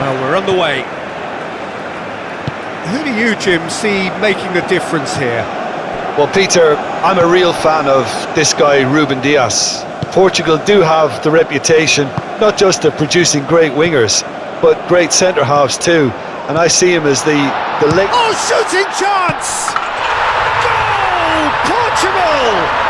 Well, we're on the way. Who do you, Jim, see making a difference here? Well, Peter, I'm a real fan of this guy, Ruben Dias. Portugal do have the reputation, not just of producing great wingers, but great centre-halves too. And I see him as the late... Oh, shooting chance! Goal! Portugal!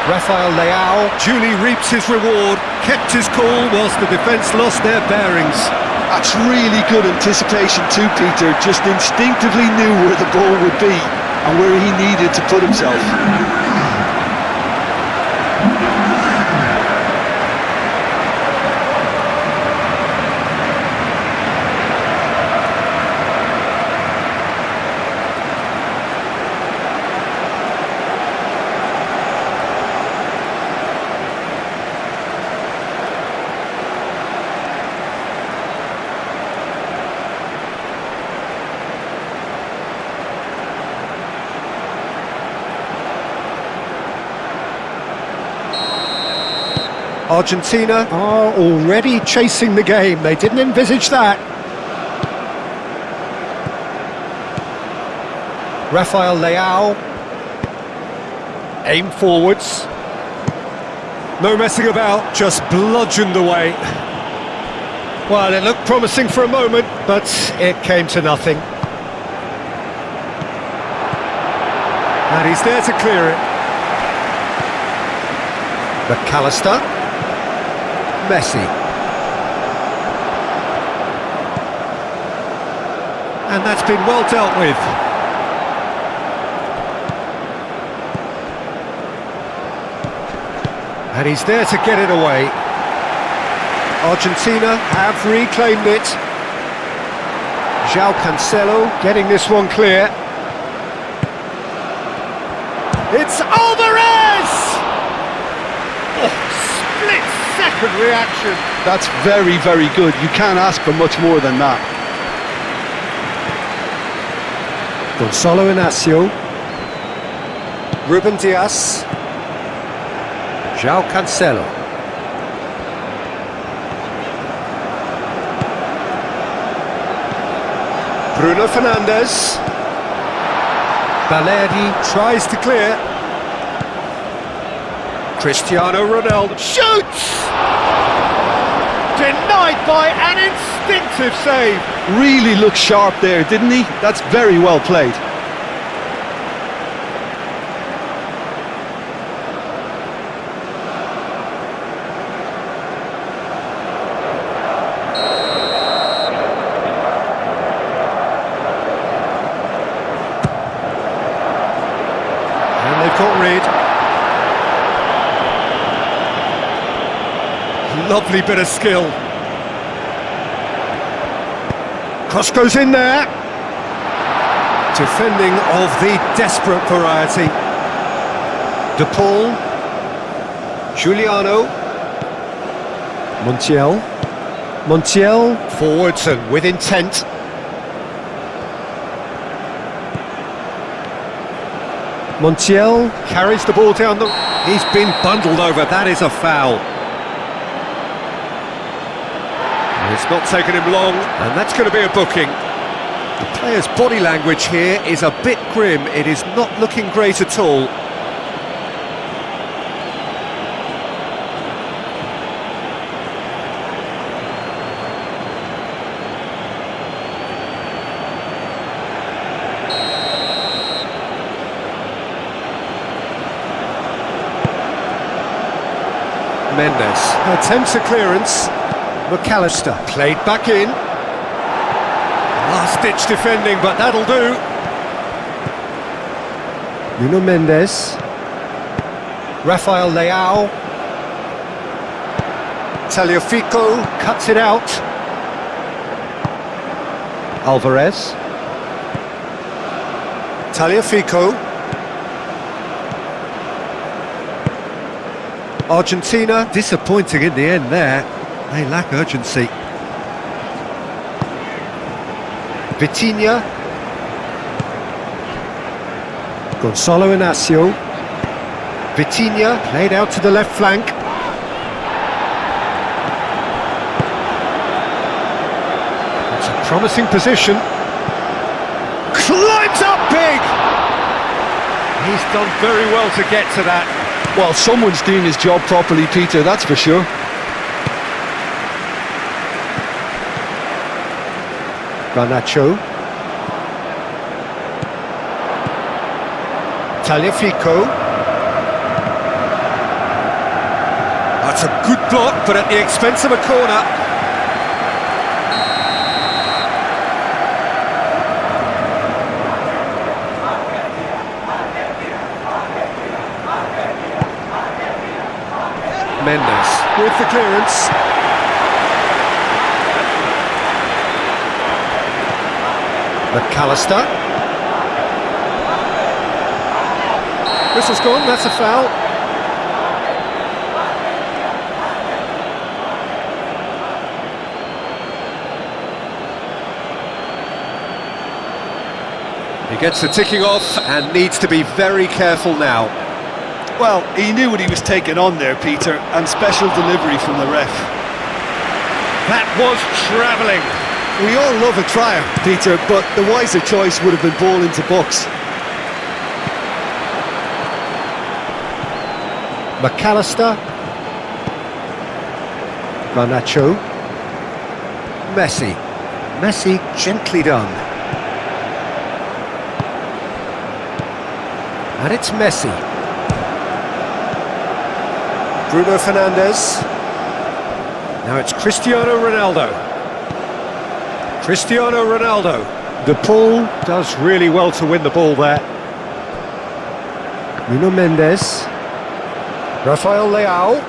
Rafael Leao duly reaps his reward, kept his cool whilst the defence lost their bearings. That's really good anticipation too, Peter. Just instinctively knew where the ball would be and where he needed to put himself. Argentina are already chasing the game. They didn't envisage that. Rafael Leao. Aim forwards. No messing about, just bludgeoned away. Well, it looked promising for a moment, but it came to nothing. And he's there to clear it. McAllister. Messi. And that's been well dealt with. And he's there to get it away. Argentina have reclaimed it. João Cancelo getting this one clear. It's Alvarez! Split-second reaction. That's very, very good. You can't ask for much more than that. Gonzalo Inacio. Ruben Dias. João Cancelo. Bruno Fernandes. Balerdi tries to clear. Cristiano Ronaldo shoots! Denied by an instinctive save. Really looked sharp there, didn't he? That's very well played. And they've got rid. Lovely bit of skill. Cross goes in there. Defending of the desperate variety. De Paul. Giuliano. Montiel. Montiel forwards and with intent. Montiel carries the ball down the... He's been bundled over, that is a foul. It's not taken him long, and that's going to be a booking. The player's body language here is a bit grim. It is not looking great at all. Mendes attempts a clearance. McAllister played back in. Last-ditch defending, but that'll do. Nuno Mendes. Rafael Leao. Tagliafico cuts it out. Alvarez. Tagliafico. Argentina disappointing in the end there. They lack urgency. Vitinha. Gonzalo Inacio. Vitinha played out to the left flank. It's a promising position. Climbs up big! He's done very well to get to that. Well, someone's doing his job properly, Peter, that's for sure. Garnacho. Tagliafico. That's a good block, but at the expense of a corner. Mendes with the clearance. McAllister. Whistle's gone, that's a foul. He gets the ticking off and needs to be very careful now. Well, he knew what he was taking on there, Peter, and special delivery from the ref. That was travelling. We all love a triumph, Peter, but the wiser choice would have been ball into box. McAllister. Garnacho. Messi. Messi gently done. And it's Messi. Bruno Fernandes. Now it's Cristiano Ronaldo. Cristiano Ronaldo. De Paul does really well to win the ball there. Nuno Mendes. Rafael Leao.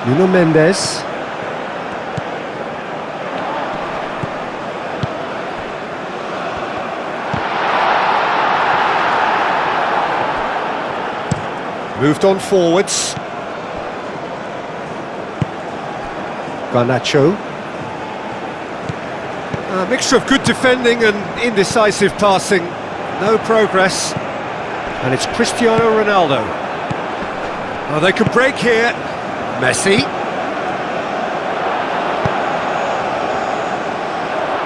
Nuno Mendes. Moved on forwards. Garnacho. A mixture of good defending and indecisive passing. No progress. And it's Cristiano Ronaldo. Oh, they could break here. Messi.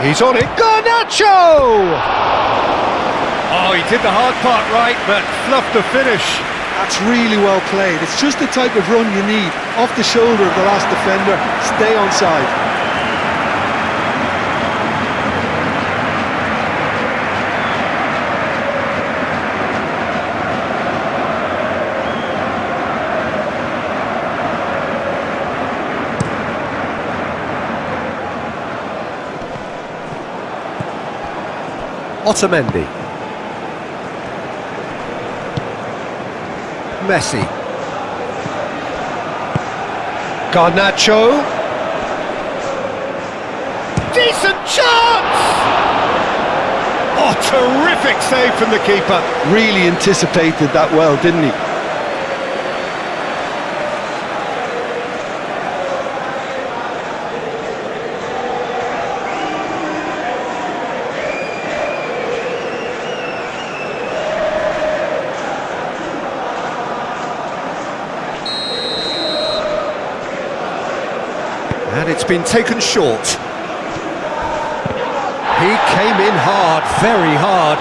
He's on it. Garnacho! Oh, he did the hard part right, but fluffed the finish. That's really well played. It's just the type of run you need. Off the shoulder of the last defender, stay onside. Otamendi. Messi. Garnacho. Decent chance! Oh, terrific save from the keeper. Really anticipated that well, didn't he? And it's been taken short. He came in hard, very hard.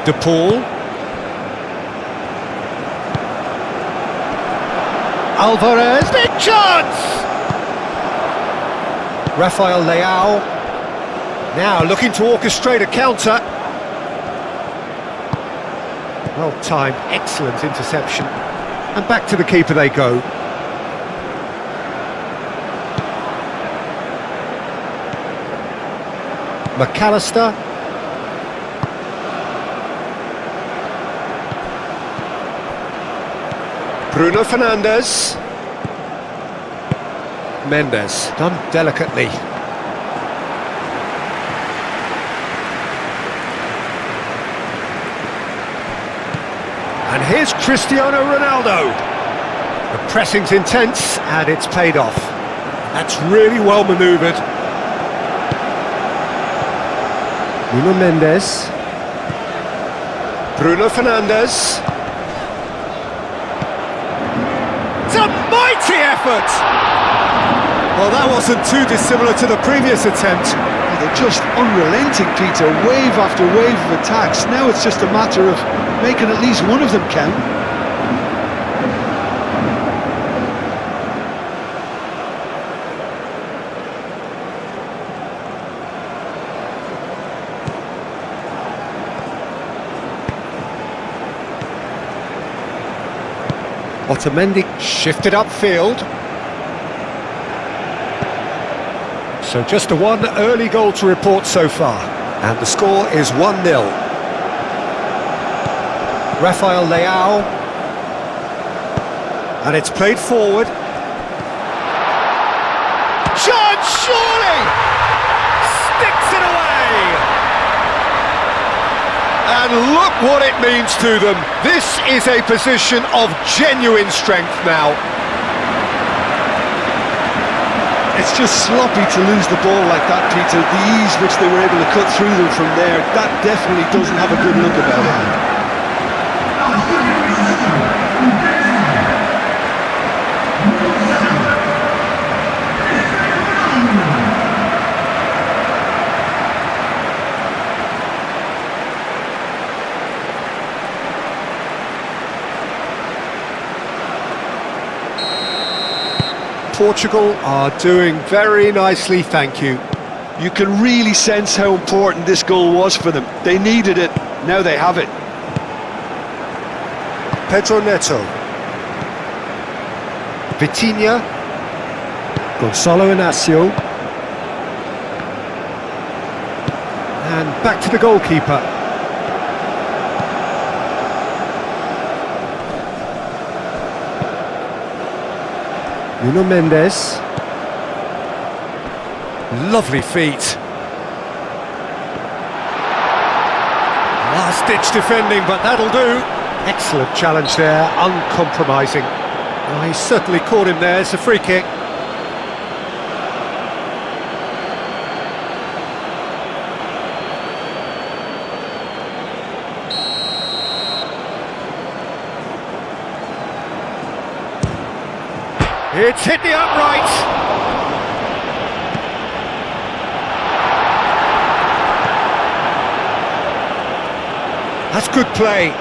De Paul. Alvarez, big chance! Rafael Leao. Now looking to orchestrate a counter. Well timed, excellent interception. And back to the keeper they go. McAllister. Bruno Fernandes. Mendes, done delicately. And here's Cristiano Ronaldo. The pressing's intense and it's paid off. That's really well manoeuvred. Nuno Mendes. Bruno Fernandes. It's a mighty effort! Well, that wasn't too dissimilar to the previous attempt. Oh, they're just unrelenting, Peter. Wave after wave of attacks. Now it's just a matter of making at least one of them count. Otamendi shifted upfield. So just the one early goal to report so far. And the score is 1-0. Rafael Leao. And it's played forward. Chance, surely! Sticks it away! And look what it means to them. This is a position of genuine strength now. It's just sloppy to lose the ball like that, Peter. The ease which they were able to cut through them from there, that definitely doesn't have a good look about it. Portugal are doing very nicely, thank you. You can really sense how important this goal was for them. They needed it, now they have it. Pedro Neto. Vitinha. Gonzalo Inacio. And back to the goalkeeper. Nuno Mendes. Lovely feet. Last-ditch defending, but that'll do. Excellent challenge there, uncompromising. Oh, he certainly caught him there. It's a free kick. It's hit the upright. That's good play.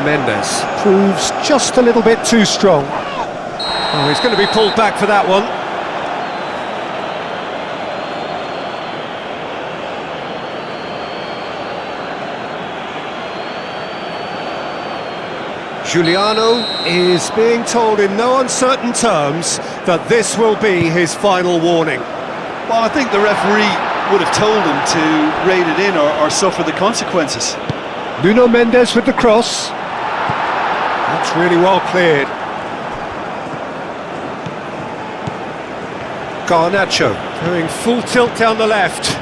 Mendes proves just a little bit too strong. Oh, he's going to be pulled back for that one. Giuliano is being told in no uncertain terms that this will be his final warning. Well, I think the referee would have told him to rein it in or suffer the consequences. Nuno Mendes with the cross. That's really well cleared. Garnacho going full tilt down the left.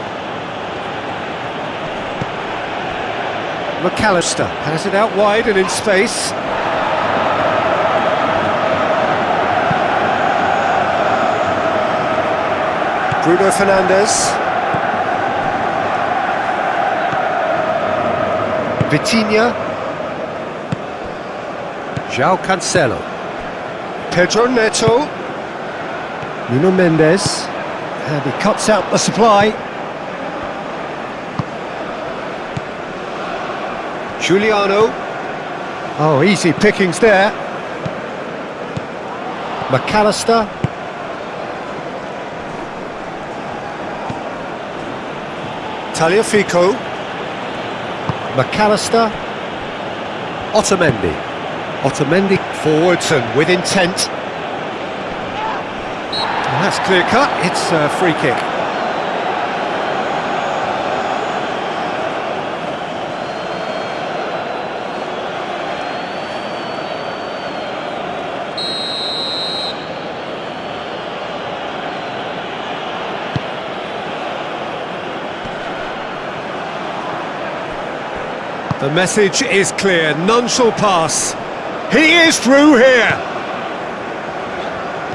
McAllister has it out wide and in space. Bruno Fernandes. Vitinha. João Cancelo. Pedro Neto. Nuno Mendes. And he cuts out the supply. Giuliano. Oh, easy pickings there. McAllister. Tagliafico. McAllister. Otamendi. Otamendi forwards and with intent. And that's clear cut, it's a free kick. The message is clear, none shall pass. He is through here.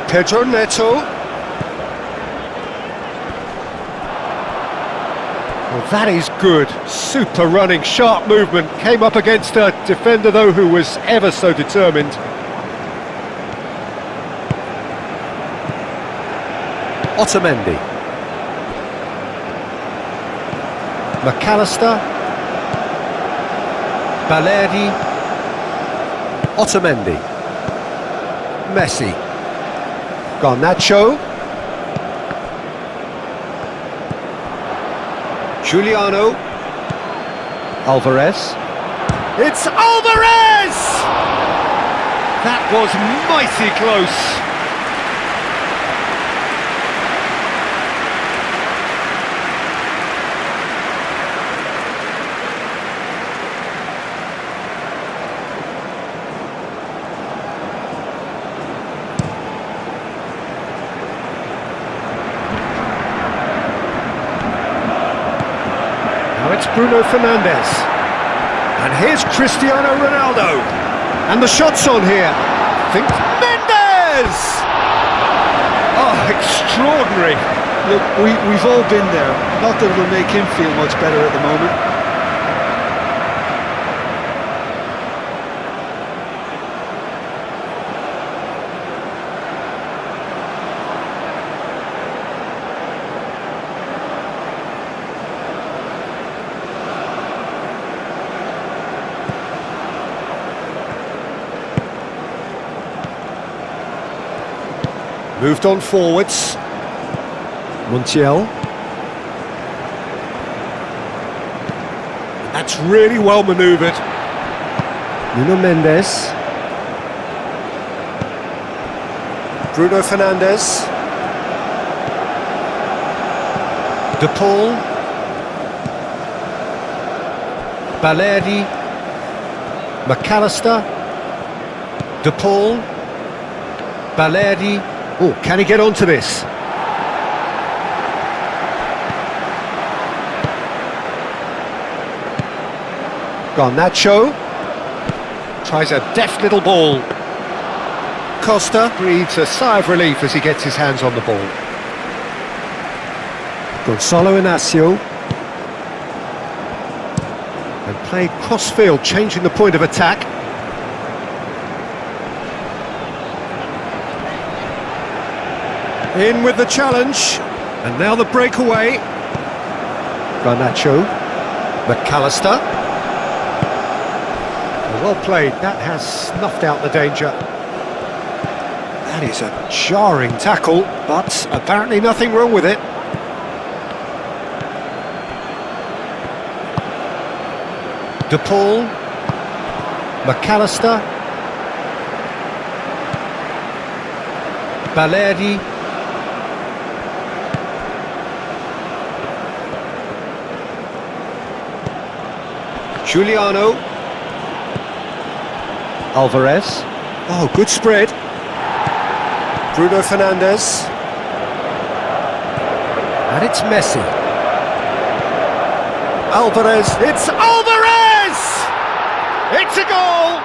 Pedro Neto. Well, that is good. Super running, sharp movement. Came up against a defender, though, who was ever so determined. Otamendi. McAllister. Balerdi. Otamendi. Messi. Garnacho. Giuliano. Alvarez. It's Alvarez! That was mighty close. Now it's Bruno Fernandes. And here's Cristiano Ronaldo. And the shot's on here. Think Mendes! Oh, extraordinary. Look, we've all been there. Not that it'll make him feel much better at the moment. Moved on forwards. Montiel. That's really well manoeuvred. Nuno Mendes. Bruno Fernandes. De Paul. Balerdi. McAllister. De Paul. Balerdi. Oh, can he get onto this? Garnacho tries a deft little ball. Costa breathes a sigh of relief as he gets his hands on the ball. Gonzalo Inacio. And played cross-field, changing the point of attack. In with the challenge, and now the breakaway. Garnacho, McAllister. Well played, that has snuffed out the danger. That is a jarring tackle, but apparently nothing wrong with it. De Paul, McAllister, Balerdi. Giuliano. Alvarez. Oh, good spread. Bruno Fernandes. And it's Messi. Alvarez. It's Alvarez! It's a goal!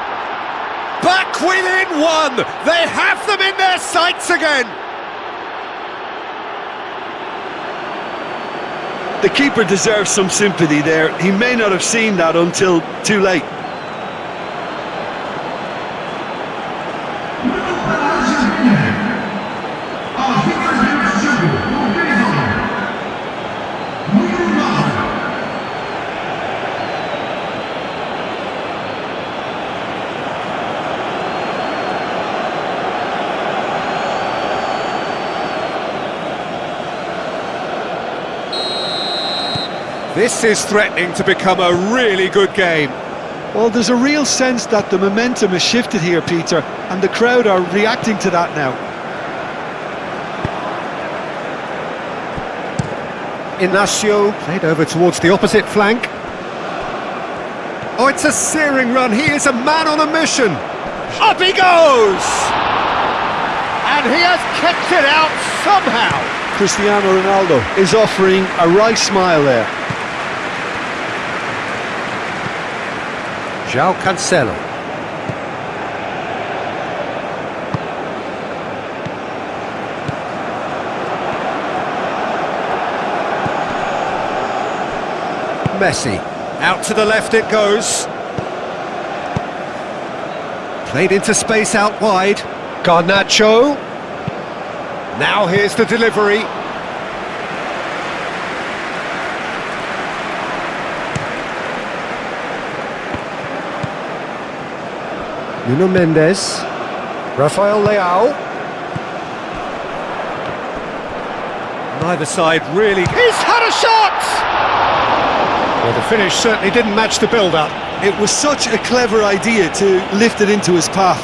Back within one! They have them in their sights again! The keeper deserves some sympathy there. He may not have seen that until too late. This is threatening to become a really good game. Well, there's a real sense that the momentum has shifted here, Peter, and the crowd are reacting to that now. Inacio played over towards the opposite flank. Oh, it's a searing run. He is a man on a mission. Up he goes! And he has kept it out somehow. Cristiano Ronaldo is offering a wry smile there. João Cancelo. Messi. Out to the left it goes. Played into space out wide. Garnacho. Now here's the delivery. Nuno Mendes. Rafael Leao. Neither side really... He's had a shot! Well, the finish certainly didn't match the build-up. It was such a clever idea to lift it into his path.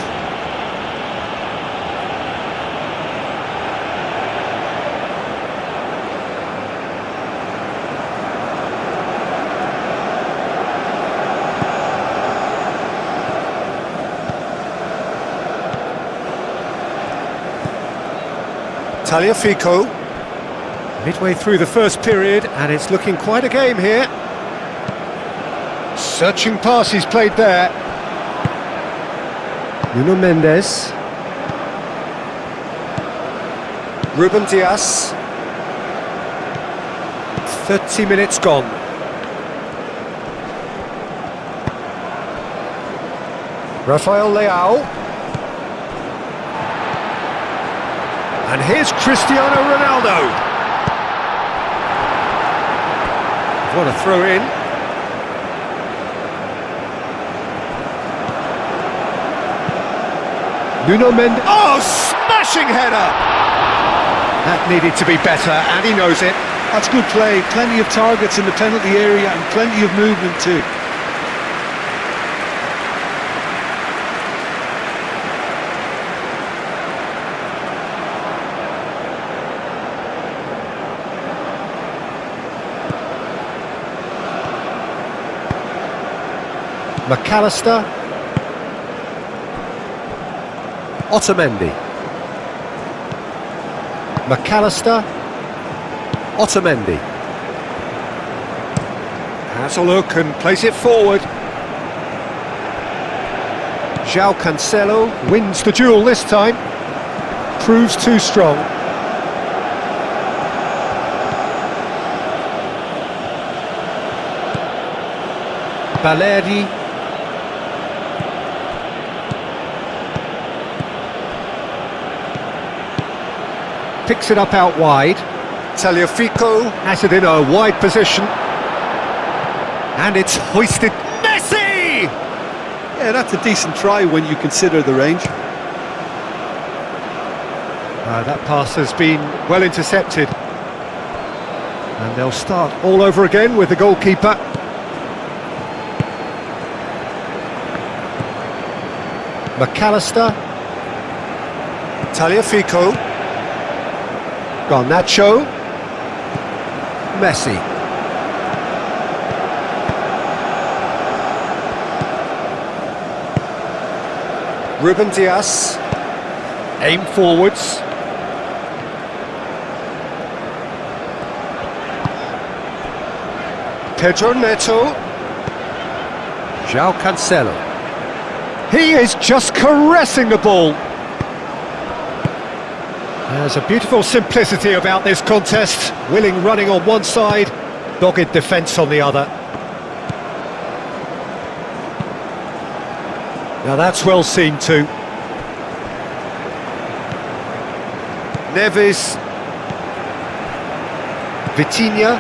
Tagliafico. Midway through the first period, and it's looking quite a game here. Searching pass he's played there. Nuno Mendes. Ruben Dias. 30 minutes gone. Rafael Leao. And here's Cristiano Ronaldo. What a throw in. Nuno Mendes. Oh, smashing header! That needed to be better, and he knows it. That's good play. Plenty of targets in the penalty area and plenty of movement too. McAllister. Otamendi. McAllister. Otamendi. Has a look and plays it forward. João Cancelo wins the duel this time. Proves too strong. Baleri. Picks it up out wide. Tagliafico has it in a wide position. And it's hoisted. Messi! Yeah, that's a decent try when you consider the range. That pass has been well intercepted. And they'll start all over again with the goalkeeper. McAllister. Tagliafico. Garnacho. Messi. Ruben Dias. Aim forwards. Pedro Neto. João Cancelo. He is just caressing the ball. There's a beautiful simplicity about this contest. Willing running on one side, dogged defence on the other. Now that's well seen too. Neves. Vitinha.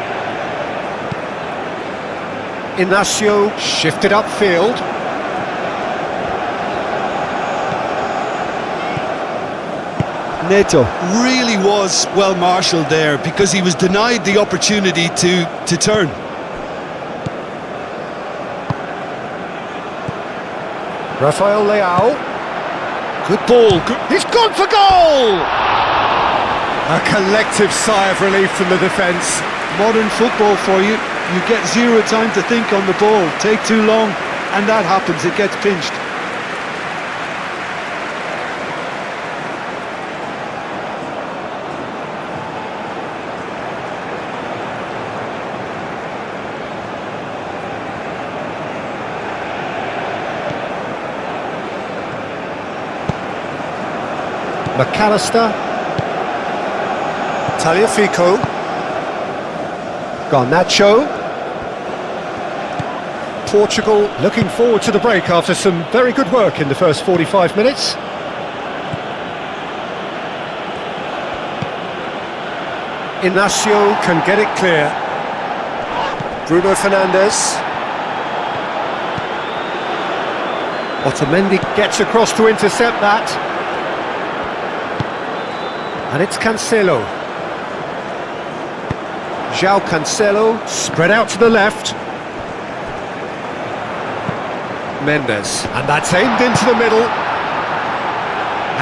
Inacio shifted upfield. Neto really was well marshalled there because he was denied the opportunity to turn. Rafael Leao. Good ball. He's gone for goal! A collective sigh of relief from the defence. Modern football for you. You get zero time to think on the ball. Take too long, and that happens. It gets pinched. McAllister. Tagliafico. Garnacho. Portugal looking forward to the break after some very good work in the first 45 minutes. Inacio can get it clear. Bruno Fernandes. Otamendi gets across to intercept that. And it's Cancelo. João Cancelo, spread out to the left. Mendes, and that's aimed into the middle.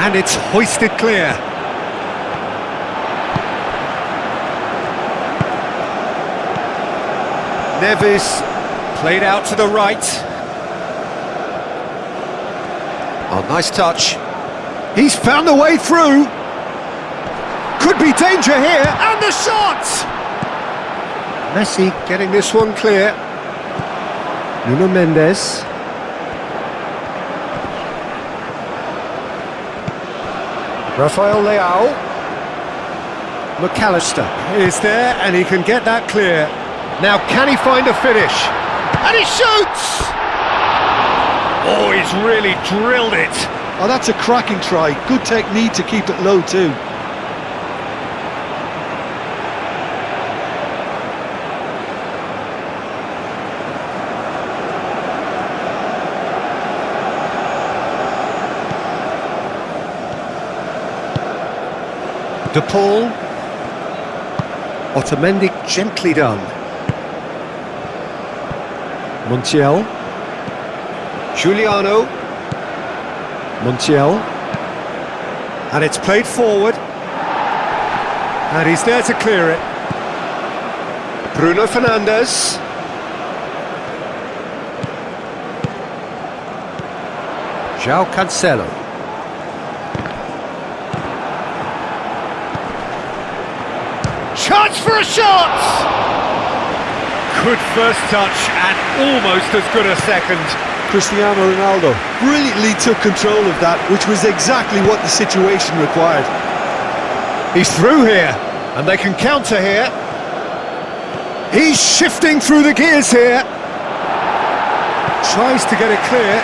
And it's hoisted clear. Neves, played out to the right. Oh, nice touch. He's found a way through. Could be danger here, and the shot! Messi getting this one clear. Nuno Mendes. Rafael Leao. McAllister is there, and he can get that clear. Now, can he find a finish? And he shoots! Oh, he's really drilled it. Oh, that's a cracking try. Good technique to keep it low too. De Paul. Otamendi gently done. Montiel. Giuliano. Montiel. And it's played forward. And he's there to clear it. Bruno Fernandes. João Cancelo. Chance for a shot! Good first touch and almost as good a second. Cristiano Ronaldo brilliantly took control of that, which was exactly what the situation required. He's through here, and they can counter here. He's shifting through the gears here. Tries to get it clear.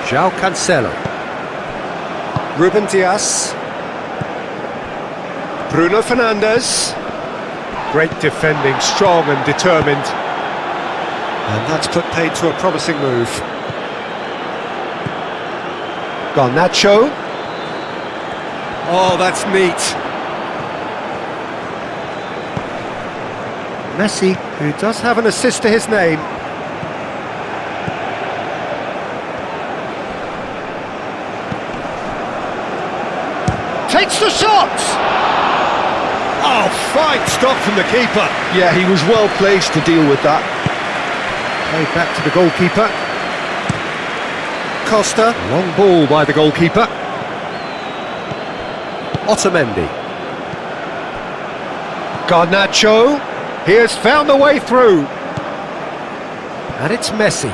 João Cancelo. Ruben Dias. Bruno Fernandes. Great defending, strong and determined. And that's put paid to a promising move. Garnacho. Oh, that's neat. Messi, who does have an assist to his name. Takes the shot! Oh, fine stop from the keeper. Yeah, he was well placed to deal with that. Played back to the goalkeeper. Costa, long ball by the goalkeeper. Otamendi. Garnacho, he has found a way through. And it's Messi.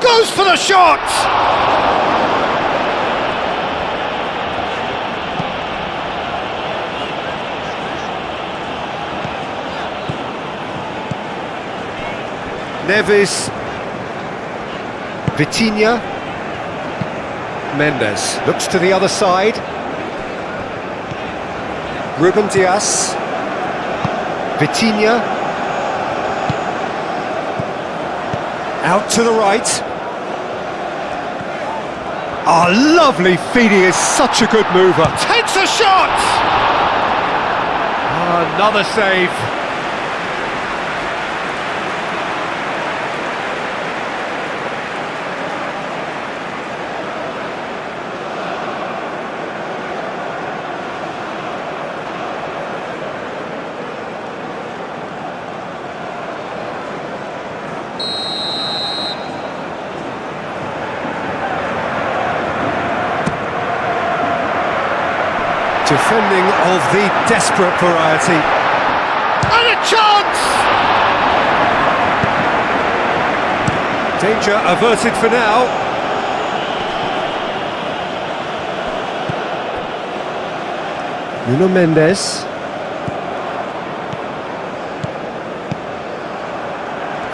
Goes for the shot! Neves, Vitinha, Mendes looks to the other side. Ruben Dias, Vitinha, out to the right. Oh, lovely feed, he is such a good mover. Takes a shot! Oh, another save. Defending of the desperate variety. And a chance! Danger averted for now. Nuno Mendes.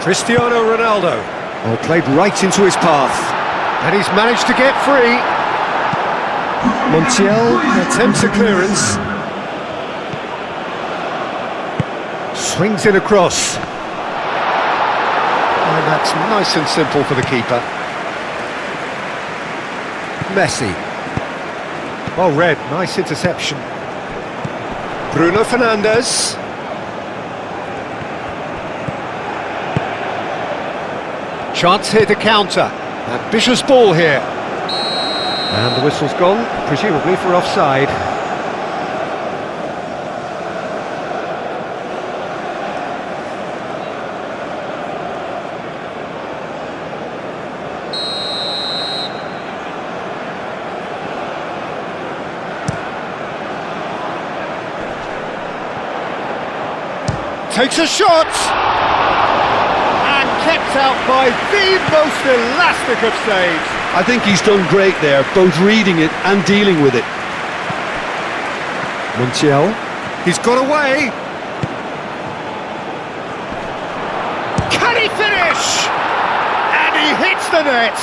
Cristiano Ronaldo. Oh, played right into his path. And he's managed to get free. Montiel attempts a clearance. Swings it across. And that's nice and simple for the keeper. Messi. Well read, nice interception. Bruno Fernandes. Chance here to counter. Ambitious ball here. And the whistle's gone, presumably for offside. Takes a shot! And kept out by the most elastic of saves. I think he's done great there, both reading it and dealing with it. Montiel. He's got away. Can he finish? And he hits the net.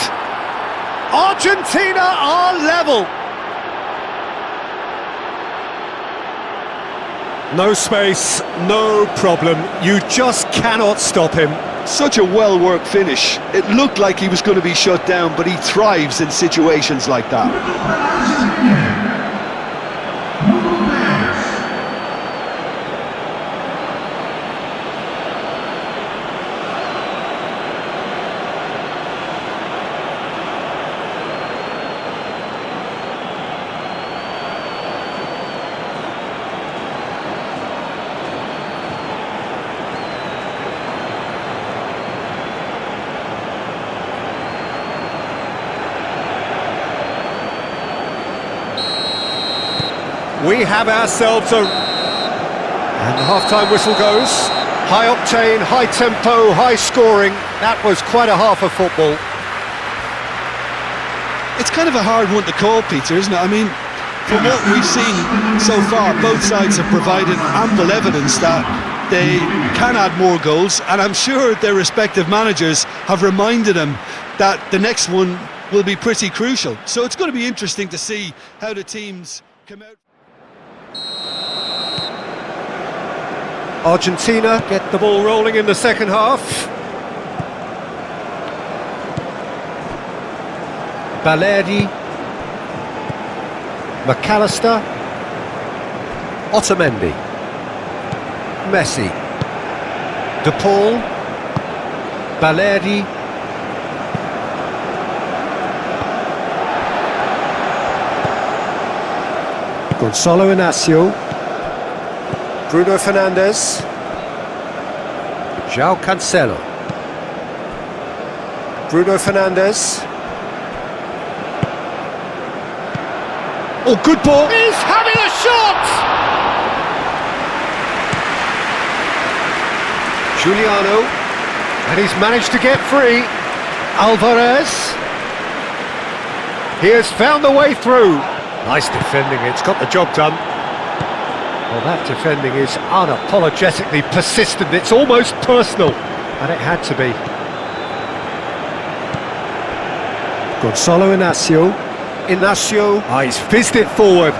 Argentina are level. No space, no problem. You just cannot stop him. Such a well-worked finish. It looked like he was going to be shut down, but he thrives in situations like that. We have ourselves a... And the half-time whistle goes. High octane, high tempo, high scoring. That was quite a half of football. It's kind of a hard one to call, Peter, isn't it? I mean, from what we've seen so far, both sides have provided ample evidence that they can add more goals, and I'm sure their respective managers have reminded them that the next one will be pretty crucial. So it's going to be interesting to see how the teams come out. Argentina get the ball rolling in the second half. Balerdi, McAllister, Otamendi, Messi, De Paul, Balerdi, Gonzalo Inacio, Bruno Fernandes, João Cancelo, Bruno Fernandes. Oh, good ball! He's having a shot! Giuliano, and he's managed to get free. Alvarez. He has found the way through. Nice defending, it's got the job done. Well, that defending is unapologetically persistent, it's almost personal, and it had to be. Gonzalo Inacio. He's fizzed it forward.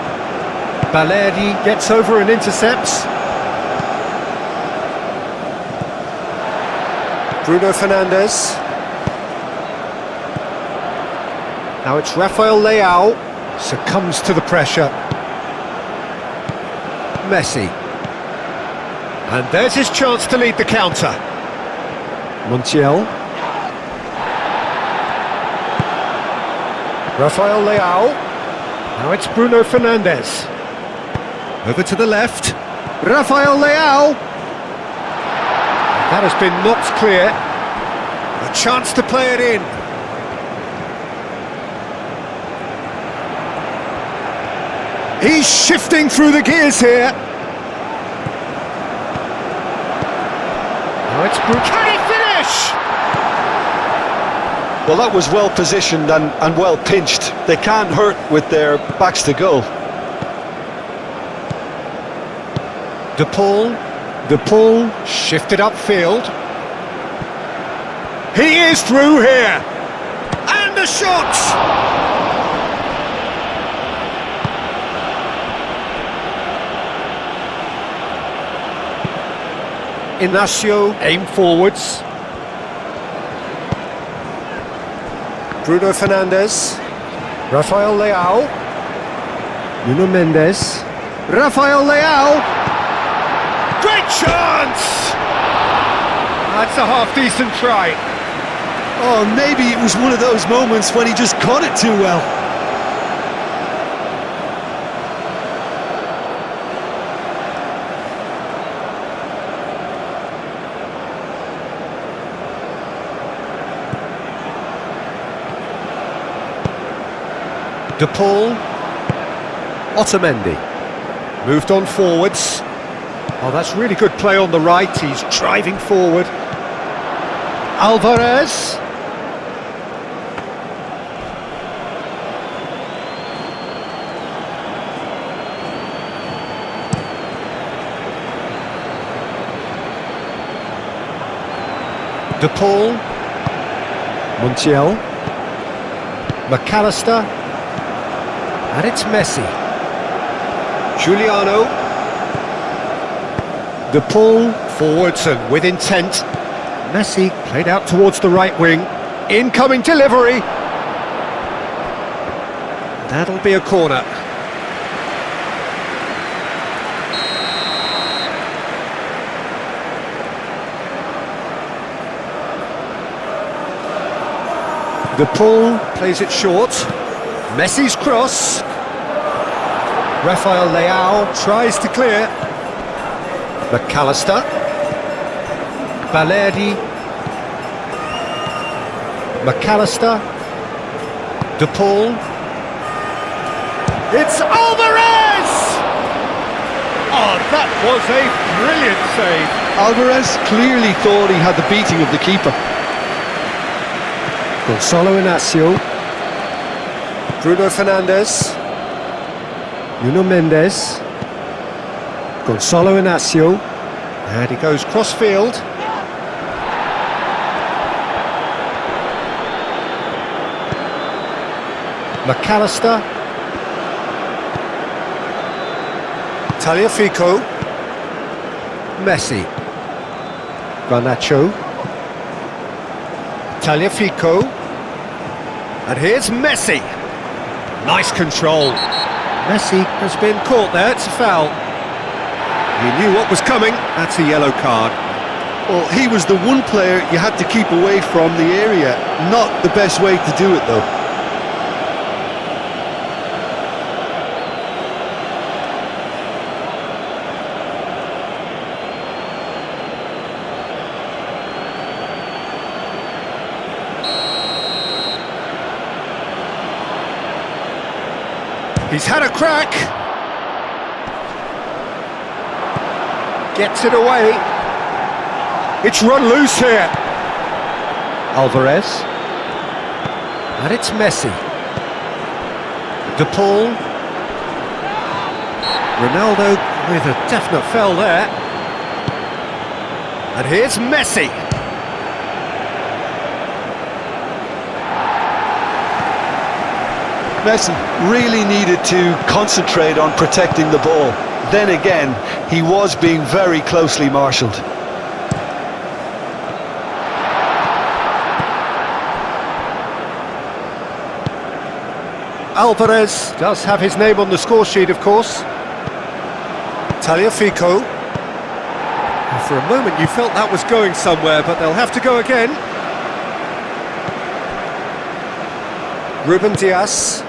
Balerdi gets over and intercepts. Bruno Fernandes. Now it's Rafael Leao. Succumbs to the pressure. Messi. And there's his chance to lead the counter. Montiel. Rafael Leao. Now it's Bruno Fernandes. Over to the left. Rafael Leao. That has been knocked clear. A chance to play it in. He's shifting through the gears here. Now it's Bruno. Can he finish? Well, that was well positioned and well pinched. They can't hurt with their backs to goal. De Paul shifted upfield. He is through here. And the shot! Inacio, aim forwards. Bruno Fernandes. Rafael Leao. Nuno Mendes. Rafael Leao. Great chance! That's a half-decent try. Oh, maybe it was one of those moments when he just caught it too well. De Paul. Otamendi. Moved on forwards. Oh, that's really good play on the right. He's driving forward. Alvarez. De Paul. Montiel. McAllister. And it's Messi. Giuliano. De Paul, forwards and with intent. Messi played out towards the right wing. Incoming delivery. That'll be a corner. De Paul plays it short. Messi's cross. Rafael Leao tries to clear. McAllister. Balerdi. McAllister. De Paul. It's Alvarez! Oh, that was a brilliant save. Alvarez clearly thought he had the beating of the keeper. Gonzalo Inacio. Bruno Fernandes. Nuno Mendes. Gonzalo Inacio. And he goes cross-field. McAllister. Tagliafico. Messi. Garnacho. Tagliafico. And here's Messi. Nice control. Messi has been caught there, it's a foul. He knew what was coming, that's a yellow card. Well, he was the one player you had to keep away from the area. Not the best way to do it, though. He's had a crack. Gets it away. It's run loose here. Alvarez. And it's Messi. De Paul. Ronaldo with a definite foul there. And here's Messi. Messi really needed to concentrate on protecting the ball. Then again, he was being very closely marshalled. Alvarez does have his name on the score sheet, of course. Tagliafico. And for a moment you felt that was going somewhere, but they'll have to go again. Ruben Dias.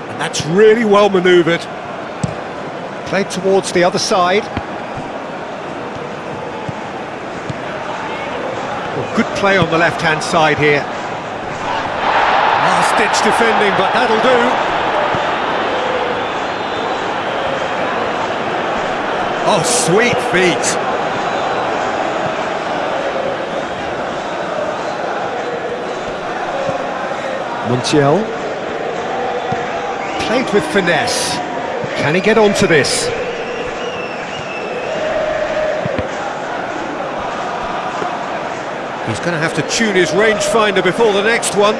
And that's really well manoeuvred. Played towards the other side. Well, good play on the left-hand side here. Last-ditch defending, but that'll do. Oh, sweet feet. Montiel. Played with finesse. Can he get onto this? He's going to have to tune his rangefinder before the next one.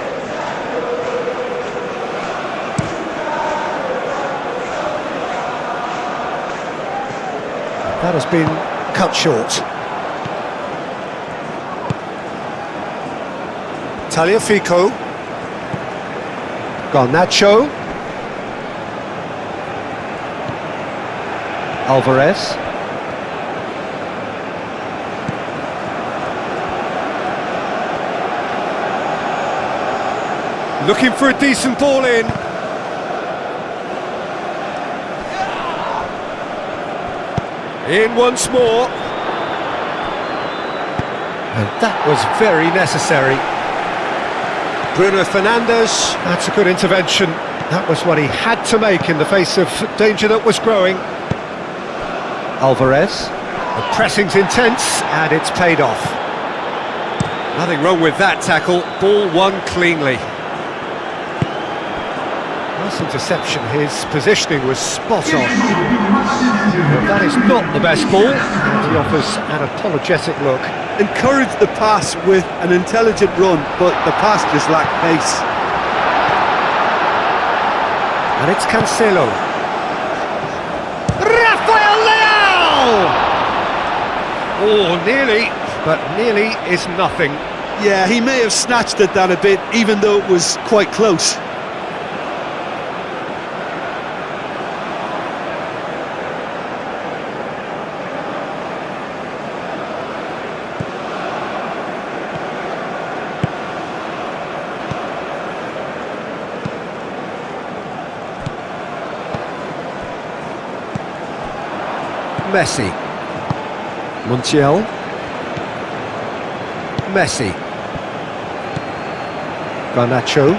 That has been cut short. Tagliafico. Garnacho. Alvarez. Looking for a decent ball in. In once more. And that was very necessary. Bruno Fernandes, that's a good intervention. That was what he had to make in the face of danger that was growing. Alvarez. The pressing's intense, and it's paid off. Nothing wrong with that tackle. Ball won cleanly. Nice interception. His positioning was spot on. Well, that is not the best ball, and he offers an apologetic look. Encouraged the pass with an intelligent run, but the pass just lacked pace. And it's Cancelo. Rafael Leao! Oh, nearly, but nearly is nothing. Yeah, he may have snatched at that a bit, even though it was quite close. Messi. Montiel. Messi. Garnacho.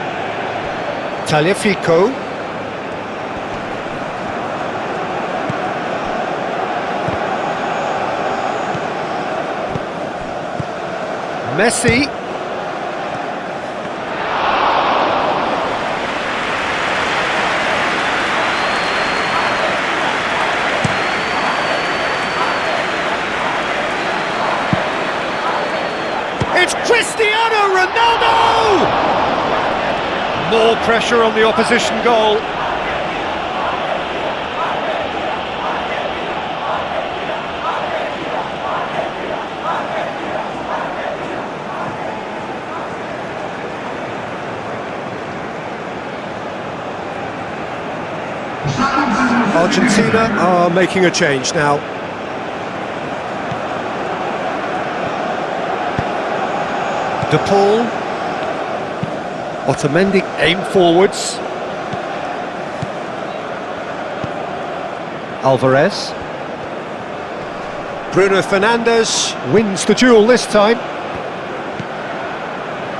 Tagliafico. Messi. It's Cristiano Ronaldo! More pressure on the opposition goal. Argentina are making a change now. De Paul. Otamendi aim forwards. Alvarez. Bruno Fernandes wins the duel this time.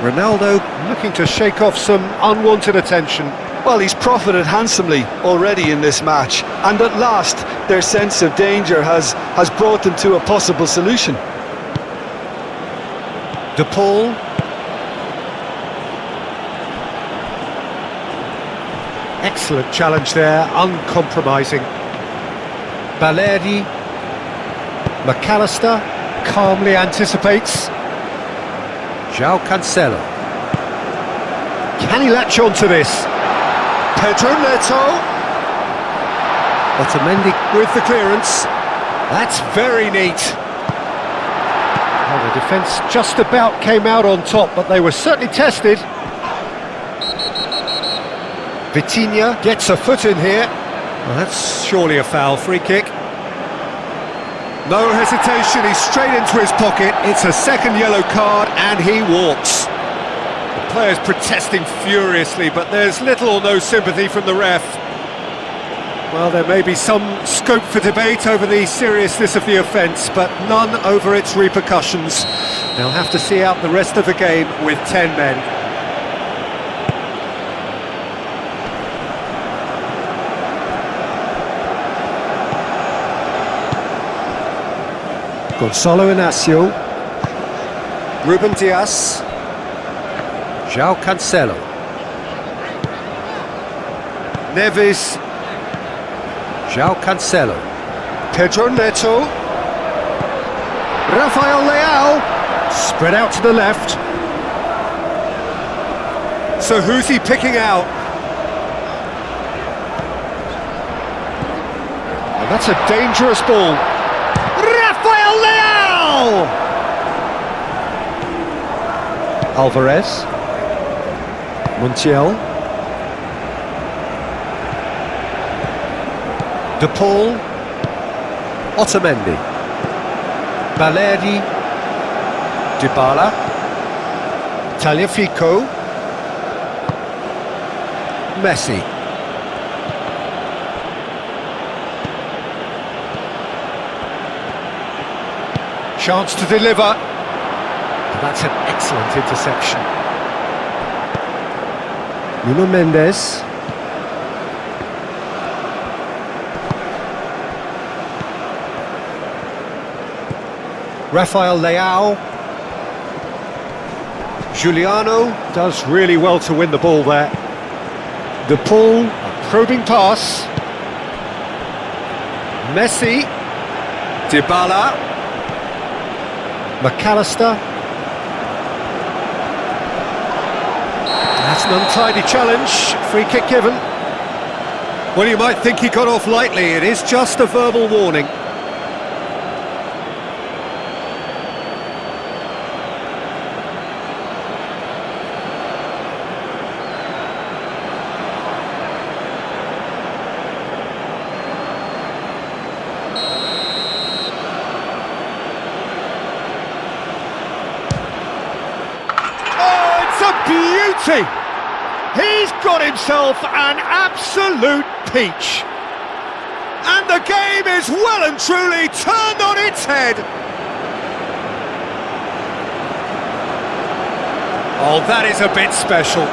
Ronaldo looking to shake off some unwanted attention. Well, he's profited handsomely already in this match, and at last their sense of danger has brought them to a possible solution. De Paul. Excellent challenge there, uncompromising. Baleri. McAllister calmly anticipates. João Cancelo. Can he latch on to this? Pedro Neto. Otamendi with the clearance. That's very neat. Well, the defence just about came out on top, but they were certainly tested. Vitinha gets a foot in here. Well, that's surely a foul. Free kick. No hesitation, he's straight into his pocket. It's a second yellow card and he walks. The player's protesting furiously, but there's little or no sympathy from the ref. Well, there may be some scope for debate over the seriousness of the offence, but none over its repercussions. They'll have to see out the rest of the game with 10 men. Gonzalo Inacio. Ruben Dias. João Cancelo. Neves. João Cancelo. Pedro Neto. Rafael Leao. Spread out to the left. So who's he picking out? And that's a dangerous ball. Rafael Leao! Alvarez. Montiel. De Paul. Otamendi. Balerdi. Dybala. Tagliafico. Messi. Chance to deliver. And that's an excellent interception. Nuno Mendes. Rafael Leao. Giuliano does really well to win the ball there. De Paul, a probing pass. Messi. Dybala. McAllister. That's an untidy challenge. Free kick given. Well, you might think he got off lightly. It is just a verbal warning. Beauty! He's got himself an absolute peach. And the game is well and truly turned on its head. Oh, that is a bit special.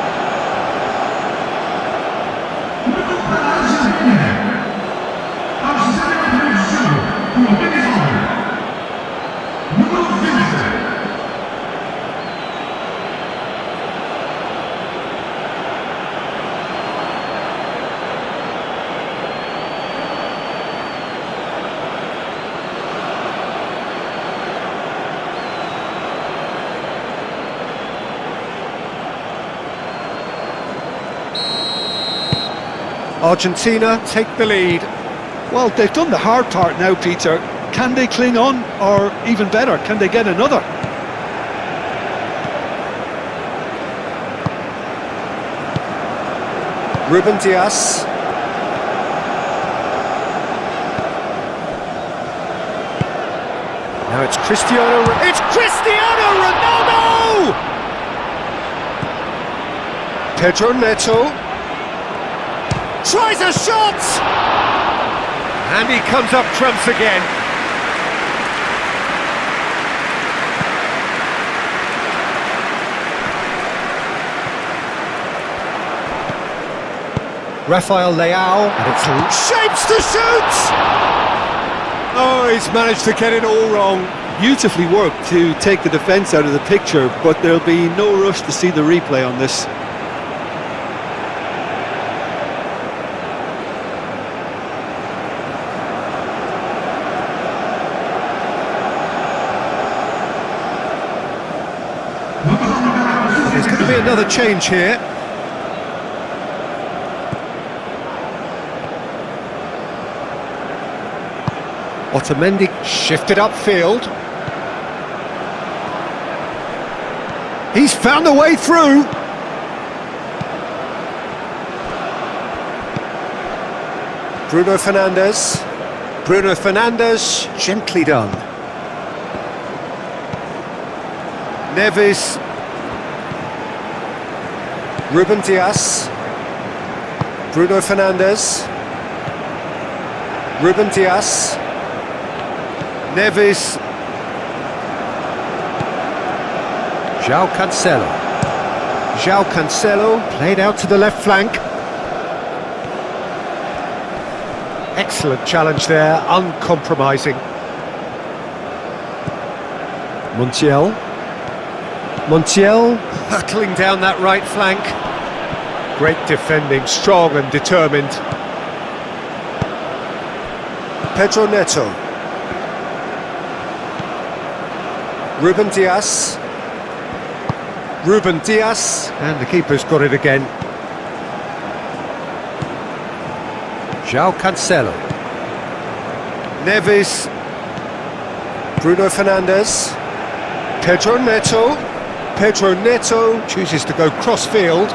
Argentina take the lead. Well, they've done the hard part now, Peter. Can they cling on, or even better, can they get another? Ruben Dias. Now it's Cristiano Ronaldo! Pedro Neto. Tries a shot! And he comes up trumps again. Rafael Leao, and it's shapes to shoot! Oh, he's managed to get it all wrong. Beautifully worked to take the defence out of the picture, but there'll be no rush to see the replay on this. There's going to be another change here. Otamendi shifted upfield. He's found a way through. Bruno Fernandes. Bruno Fernandes, gently done. Neves. Ruben Dias. Bruno Fernandes. Ruben Dias. Neves. João Cancelo. João Cancelo played out to the left flank. Excellent challenge there, uncompromising. Montiel. Montiel hurtling down that right flank. Great defending, strong and determined. Pedro Neto. Ruben Dias. Ruben Dias. And the keeper's got it again. João Cancelo. Neves. Bruno Fernandes. Pedro Neto. Pedro Neto chooses to go cross-field.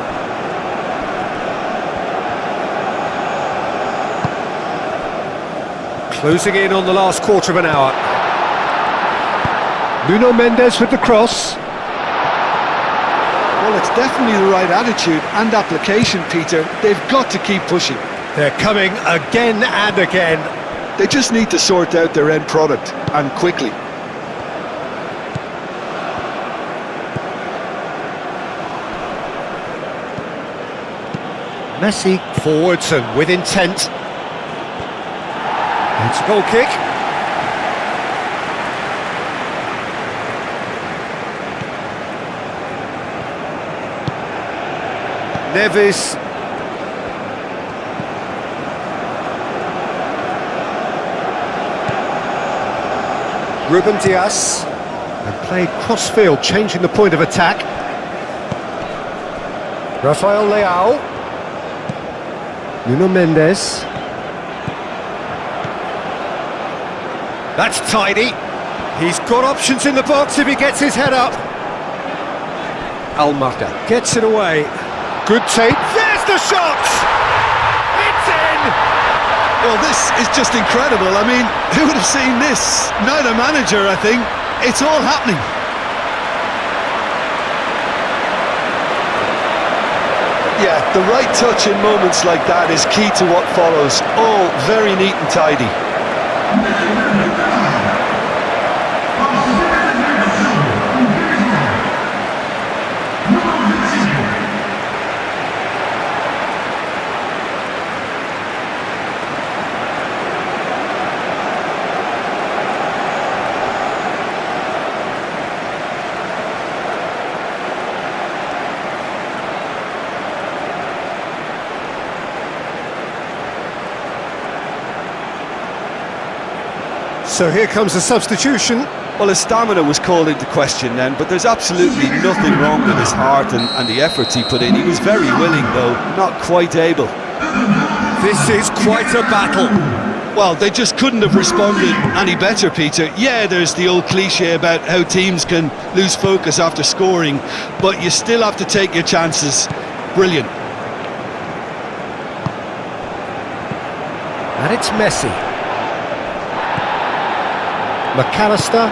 Closing in on the last quarter of an hour. Nuno Mendes with the cross. Well, it's definitely the right attitude and application, Peter. They've got to keep pushing. They're coming again and again. They just need to sort out their end product, and quickly. Messi forwards and with intent. It's a goal kick. Neves. Ruben Dias. And played cross-field, changing the point of attack. Rafael Leao. Nuno Mendes. That's tidy. He's got options in the box if he gets his head up. Almada gets it away. Good take. There's the shot! It's in! Well, this is just incredible. I mean, who would have seen this? Neither manager, I think. It's all happening. Yeah, the right touch in moments like that is key to what follows. All very neat and tidy. So here comes a substitution. Well, his stamina was called into question then, but there's absolutely nothing wrong with his heart and the efforts he put in. He was very willing, though, not quite able. This is quite a battle. Well, they just couldn't have responded any better, Peter. Yeah, there's the old cliche about how teams can lose focus after scoring, but you still have to take your chances. Brilliant. And it's Messi. McAllister.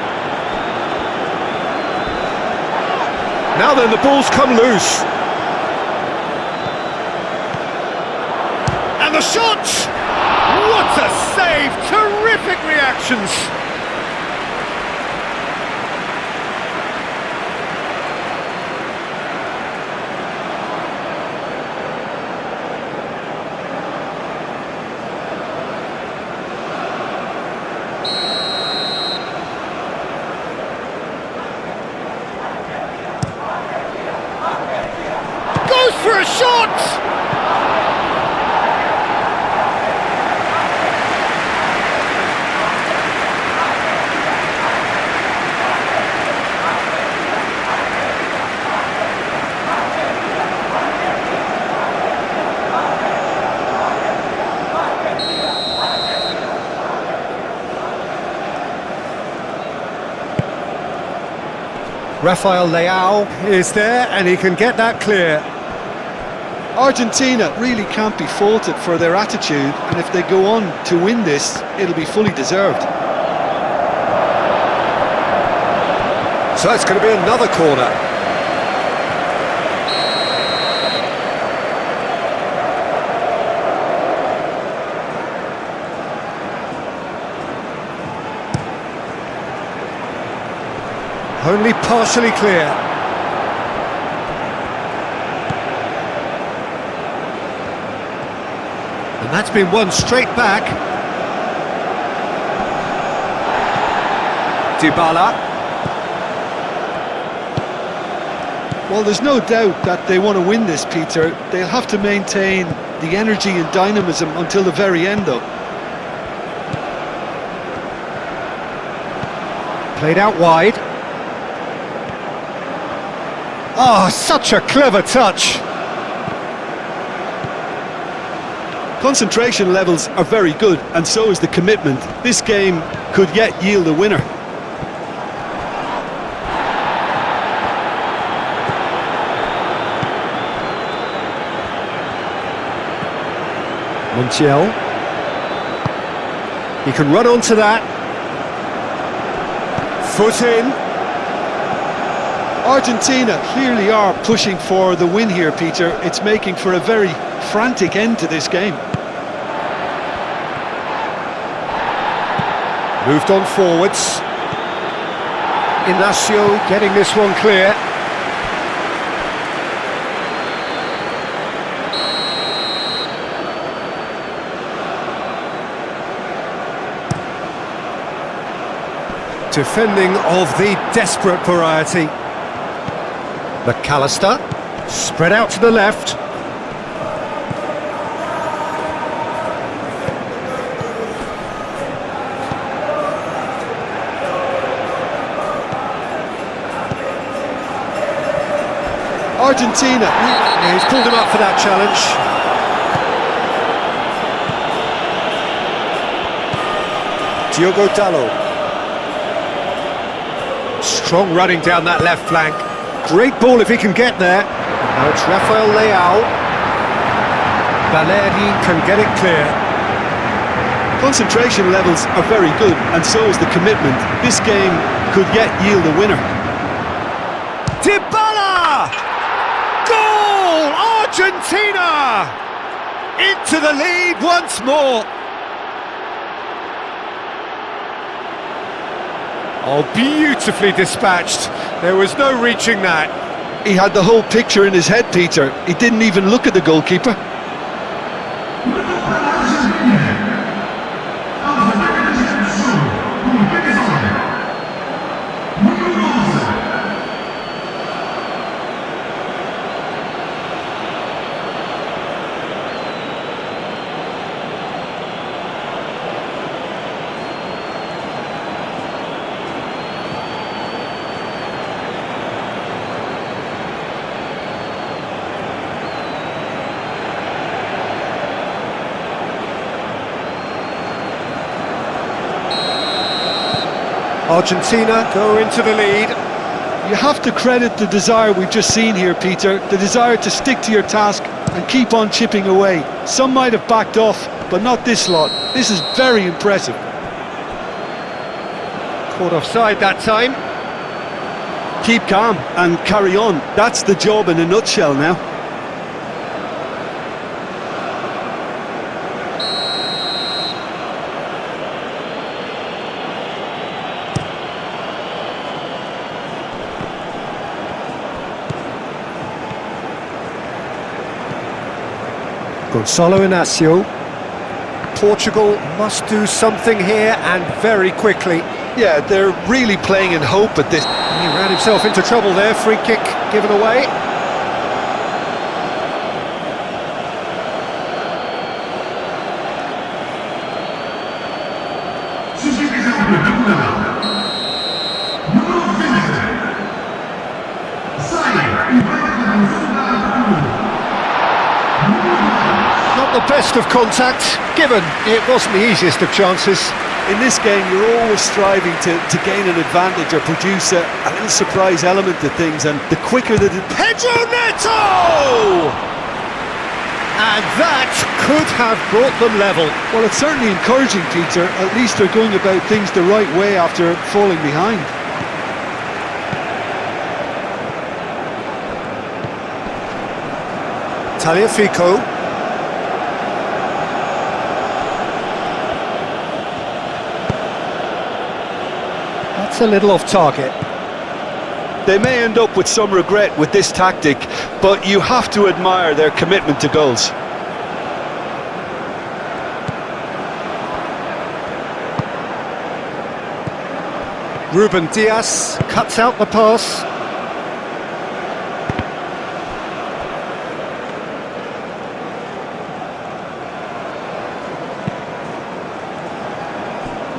Now then, the ball's come loose. And the shot! What a save! Terrific reactions! For a shot! Rafael Leao is there and he can get that clear. Argentina really can't be faulted for their attitude, and if they go on to win this, it'll be fully deserved. So it's going to be another corner. Only partially clear. And that's been won straight back. Dybala. Well, there's no doubt that they want to win this, Peter. They'll have to maintain the energy and dynamism until the very end, though. Played out wide. Oh, such a clever touch. Concentration levels are very good, and so is the commitment. This game could yet yield a winner. Montiel. He can run onto that. Foot in. Argentina clearly are pushing for the win here, Peter. It's making for a very frantic end to this game. Moved on forwards. Inacio getting this one clear. Defending of the desperate variety. McAllister, spread out to the left. Argentina. Yeah, he's pulled him up for that challenge. Diogo Dalot. Strong running down that left flank. Great ball if he can get there. Now it's Rafael Leao. Valeri can get it clear. Concentration levels are very good, and so is the commitment. This game could yet yield a winner. Dybala! Goal! Argentina! Into the lead once more. Oh, beautifully dispatched. There was no reaching that. He had the whole picture in his head, Peter. He didn't even look at the goalkeeper. Argentina go into the lead. You have to credit the desire we've just seen here, Peter. The desire to stick to your task and keep on chipping away. Some might have backed off, but not this lot. This is very impressive. Caught offside that time. Keep calm and carry on. That's the job in a nutshell now. Gonzalo Inacio. Portugal must do something here, and very quickly. Yeah, they're really playing in hope at this. He ran himself into trouble there. Free kick given away. Not the best of contact, given it wasn't the easiest of chances. In this game, you're always striving to gain an advantage or produce a little surprise element to things, and the quicker the... Pedro Neto! And that could have brought them level. Well, it's certainly encouraging, Peter. At least they're going about things the right way after falling behind. Tagliafico. That's a little off target. They may end up with some regret with this tactic, but you have to admire their commitment to goals. Ruben Dias cuts out the pass.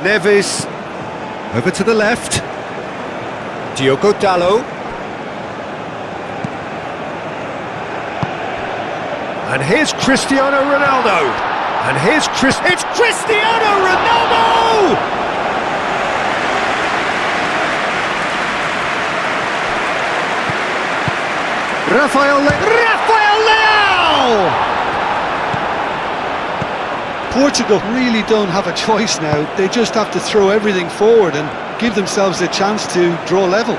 Neves over to the left. Diogo Dalot. And here's Cristiano Ronaldo. And here's it's Cristiano Ronaldo! Rafael Leao! Portugal really don't have a choice now. They just have to throw everything forward and give themselves a chance to draw level.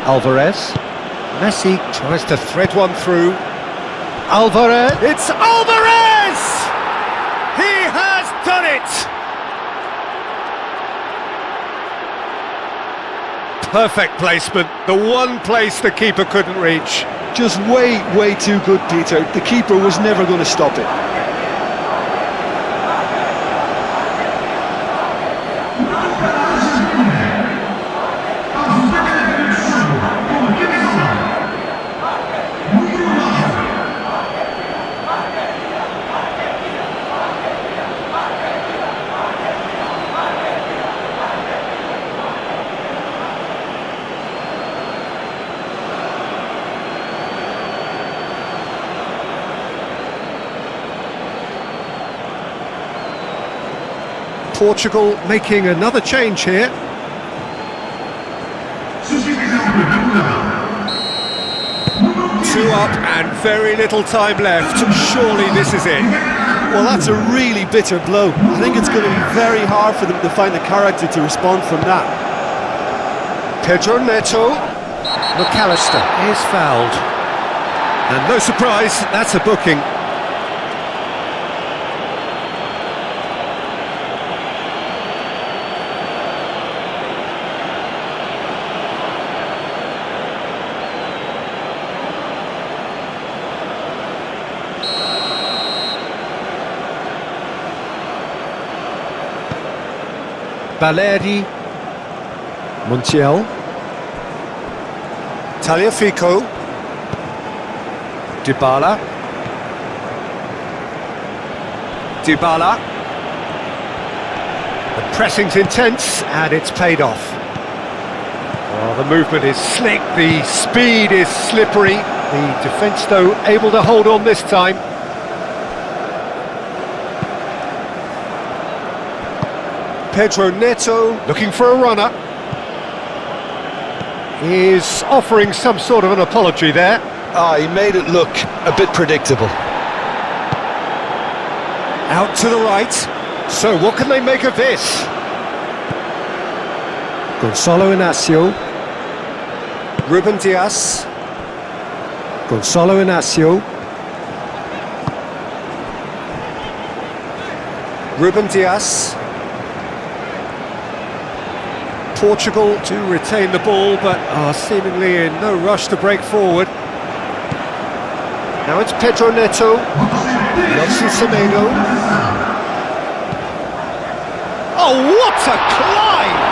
Alvarez. Messi tries to thread one through. Alvarez. It's Alvarez! He has done it! Perfect placement. The one place the keeper couldn't reach. Just way too good, Peter. The keeper was never going to stop it. Portugal making another change here. Two up and very little time left. Surely this is it. Well, that's a really bitter blow. I think it's going to be very hard for them to find the character to respond from that. Pedro Neto. McAllister is fouled. And no surprise, that's a booking. Baleri, Montiel, Tagliafico, Dybala, the pressing's intense and it's paid off. Oh, the movement is slick, the speed is slippery, the defence though able to hold on this time. Pedro Neto looking for a runner. He's offering some sort of an apology there. He made it look a bit predictable. Out to the right. So what can they make of this? Gonzalo Inacio. Ruben Dias. Gonzalo Inacio. Ruben Dias. Portugal to retain the ball, but are seemingly in no rush to break forward. Now it's Pedro Neto. Nelson Semedo. Oh, what a climb!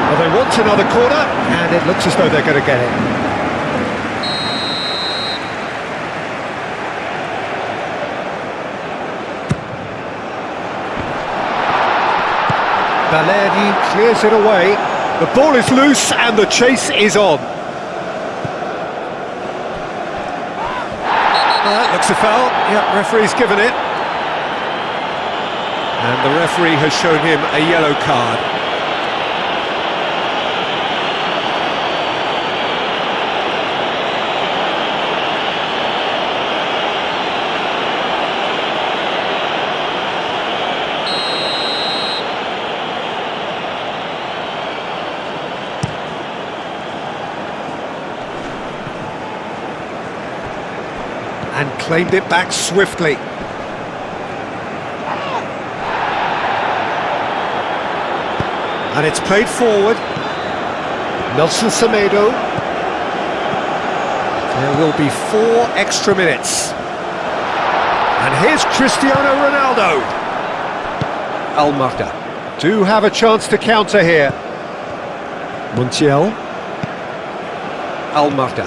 Well, they want another corner, and it looks as though they're going to get it. Baleri clears it away. The ball is loose, and the chase is on. That looks a foul. Yep, referee's given it. And the referee has shown him a yellow card. And claimed it back swiftly. And it's played forward. Nelson Semedo. There will be 4 extra minutes. And here's Cristiano Ronaldo. Almada do have a chance to counter here. Montiel. Almada.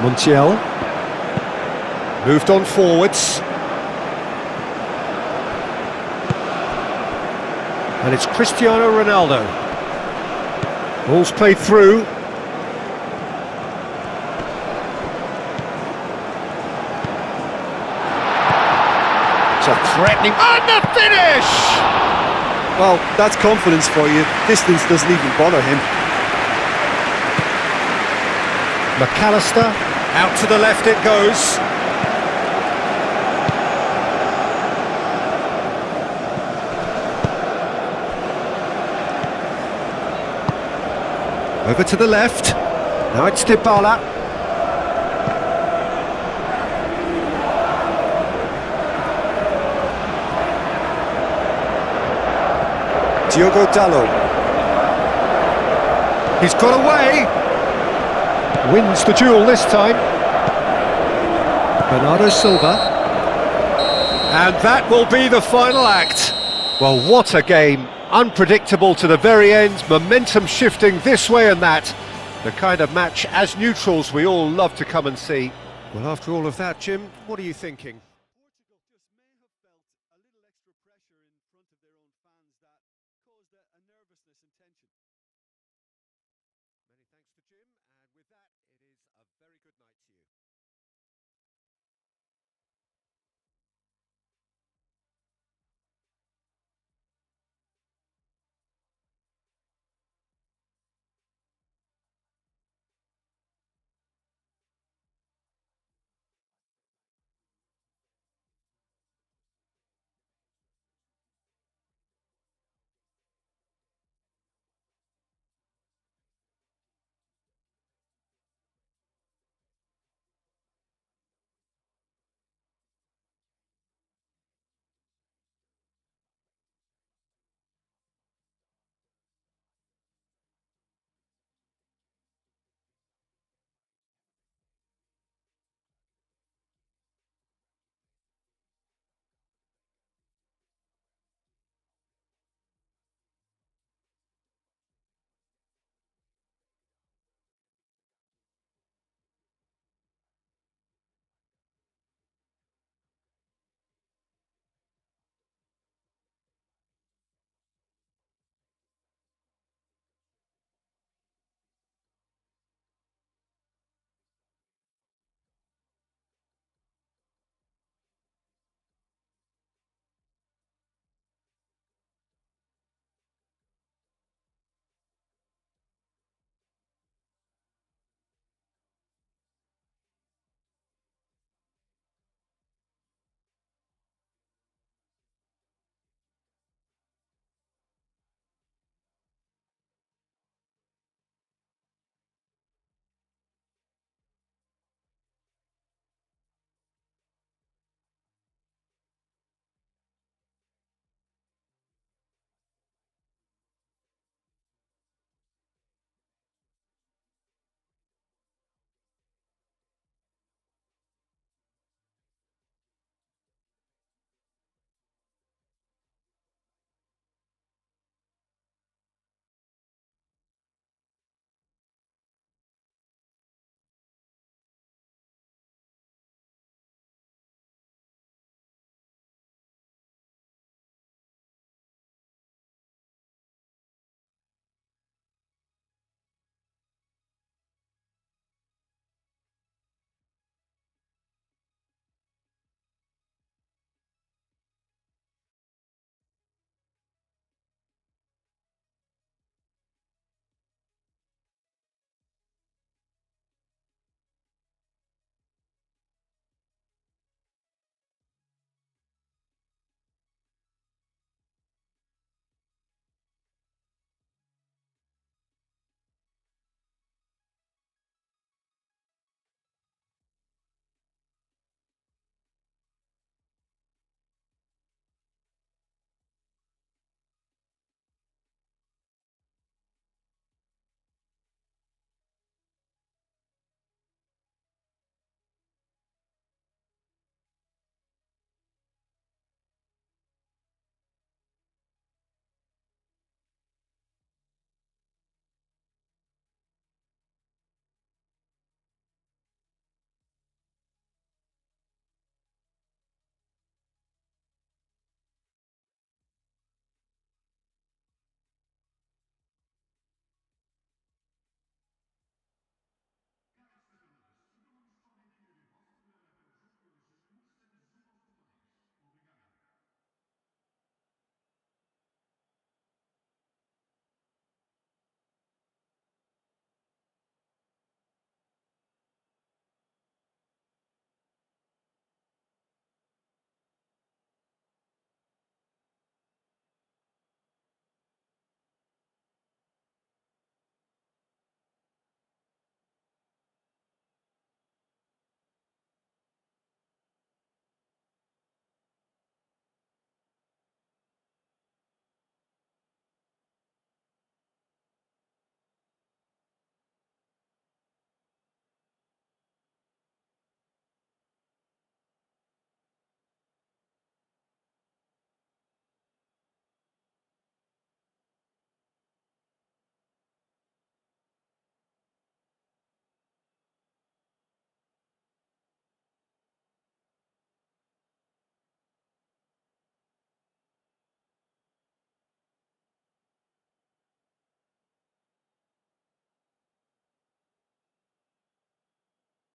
Montiel. Moved on forwards. And it's Cristiano Ronaldo. Ball's played through. It's a threatening... And the finish! Well, that's confidence for you. Distance doesn't even bother him. McAllister, out to the left it goes. Over to the left. Now it's Dybala. Diogo Dalot. He's got away. Wins the duel this time. Bernardo Silva. And that will be the final act. Well, what a game. Unpredictable to the very end, momentum shifting this way and that. The kind of match, as neutrals, we all love to come and see. Well, after all of that, Jim, what are you thinking?